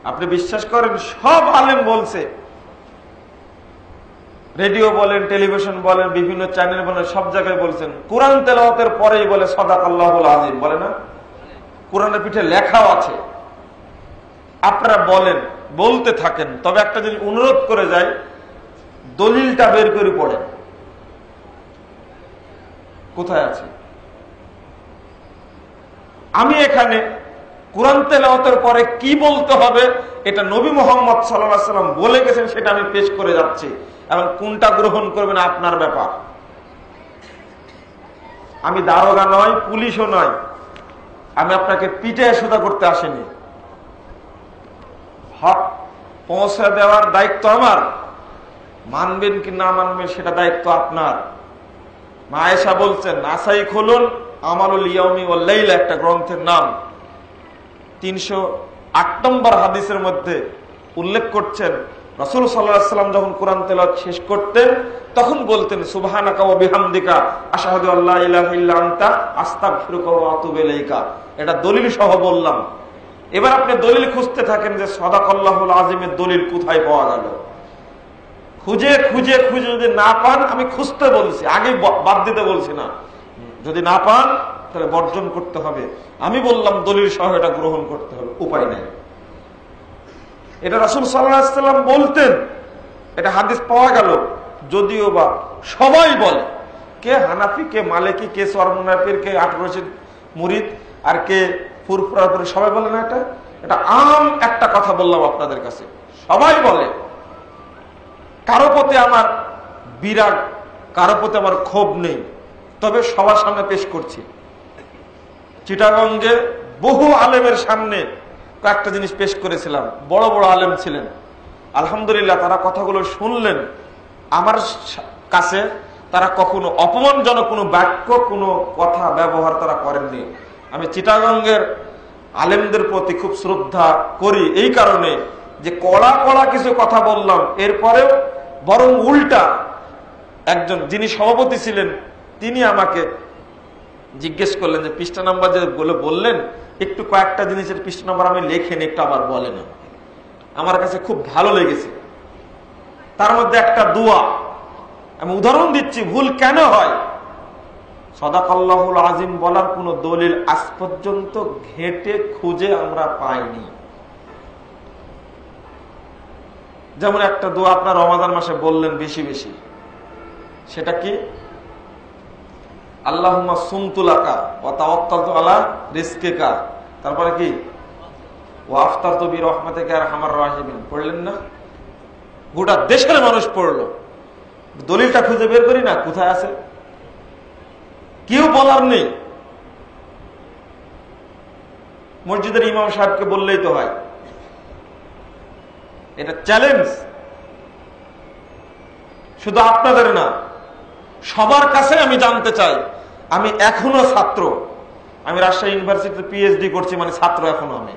আপনি বিশ্বাস করেন সব আলেম বলছে, রেডিও বলেন, টেলিভিশন বলেন, বিভিন্ন চ্যানেল বলেন, সব জায়গায় বলছেন কোরআন তেলাওয়াতের পরেই বলে সাদাকাল্লাহুল আযীম, বলে না? কোরআনের পিঠে লেখাও আছে। আপনারা বলেন, বলতে থাকেন, তবে একটা যদি অনুরোধ করে যায়, দলিলটা বের করে পড়েন কোথায় আছে। আমি এখানে কোরআন তেলাওয়াতের পরে কি বলতে হবে এটা নবী মুহাম্মদ সাল্লাল্লাহু আলাইহি ওয়াসাল্লাম বলে গেছেন, সেটা আমি পেশ করে যাচ্ছি, এবং কোনটা গ্রহণ করবেন আপনার ব্যাপার। আমি দারোগা নয়, পুলিশও নয়, আমি আপনাকে পিঠে সুদা করতে আসিনি। হক পৌঁছে দেওয়ার দায়িত্ব আমার, মানবেন কি না মানবেন সেটা দায়িত্ব আপনার। মা আয়েশা বলছেন, আসাই খুলুন আমালুল ইয়াউমি ওয়াল লাইলা, একটা গ্রন্থের নাম, 308 নম্বর হাদিসের মধ্যে উল্লেখ করছেন রাসূল সাল্লাল্লাহু আলাইহি ওয়াসাল্লাম যখন কোরআন তেলাওয়াত শেষ করতেন তখন বলতেন সুবহানাকা ওয়া বিহামদিকা আশহাদু আল্লা ইলাহা ইল্লা আনতা আস্তাগফিরুকা ওয়া আতুবু ইলাইকা। এটা দলিল সহ বললাম। এবার আপনি দলিল খুঁজতে থাকেন যে সাদাকাল্লাহুল আযীমের দলিল কোথায় পাওয়া গেল। খুঁজে খুঁজে খুঁজে যদি না পান, আমি খুঁজতে বলছি, আগে বাদ দিতে বলছি না। যদি না পান তাহলে বর্জন করতে হবে। আমি বললাম দলিল সহ এটা গ্রহণ করতে হবে, উপায় নেই। এটা রাসূল সাল্লাল্লাহু আলাইহি ওয়াসাল্লাম বলতেন, এটা হাদিস পাওয়া গেল। যদিও বা সবাই বলে, কে হানাফি, কে মালিকি, কে সরমুনাফির, কে আটরশিদ মুরিদ, আর কে ফুরফুরাপুরি, সবাই বলে না। এটা আম একটা কথা বললাম আপনাদের কাছে, সবাই বলে। কারো প্রতি আমার বিরাগ, কারো প্রতি আমার ক্ষোভ নেই, তবে সবার সামনে পেশ করছি। চিটাগঞ্জে বহু আলেমের সামনে কয়েকটা জিনিস পেশ করেছিলাম, বড় বড় আলেম ছিলেন, আলহামদুলিল্লাহ তারা কথাগুলো শুনলেন। আমার কাছে তারা কখনো অপমানজনক কোনো বাক্য, কোনো কথা ব্যবহার তারা করেননি। আমি চিটাগঞ্জের আলেমদের প্রতি খুব শ্রদ্ধা করি এই কারণে যে কড়া কড়া কিছু কথা বললাম, এরপরেও বরং উল্টা একজন যিনি সভাপতি ছিলেন তিনি আমাকে জিজ্ঞেস করলেন যে পৃষ্ঠা নাম্বার যে বললেন, একটু কয়েকটা জিনিসের পৃষ্ঠা নাম্বার আমি লেখেন, একটু আবার বলেন। আমার কাছে খুব ভালো লেগেছে। তার মধ্যে একটা দোয়া, আমি উদাহরণ দিচ্ছি, ভুল কেন হয়। সাদাকাল্লাহুল আযীম বলার কোন দলিল আজ পর্যন্ত ঘেটে খুঁজে আমরা পাইনি। যেমন একটা দোয়া আপনার রমাদান মাসে বললেন বেশি বেশি, সেটা কি? আল্লাহুম্মা সুমতু লাকা ওয়া তাওয়াক্কালতু আলা রিজকিকা, তারপরে কি? ওয়া আফতারতু বিরহমাতিকা ইয়া আরহামার রাহিমিন। পড়লেন না? গোটা দেশের মানুষ পড়লো। দলিলটা খুঁজে বের করি না, কোথায় আছে? কেউ বলার নেই। মসজিদের ইমাম সাহেবকে বললেই তো হয়। এটা চ্যালেঞ্জ, শুধু আপনাদের না, সবার কাছে আমি জানতে চাই। আমি এখনো ছাত্র, আমি রাজশাহী ইউনিভার্সিটিতে পিএইচডি করছি, মানে ছাত্র এখনো আমি।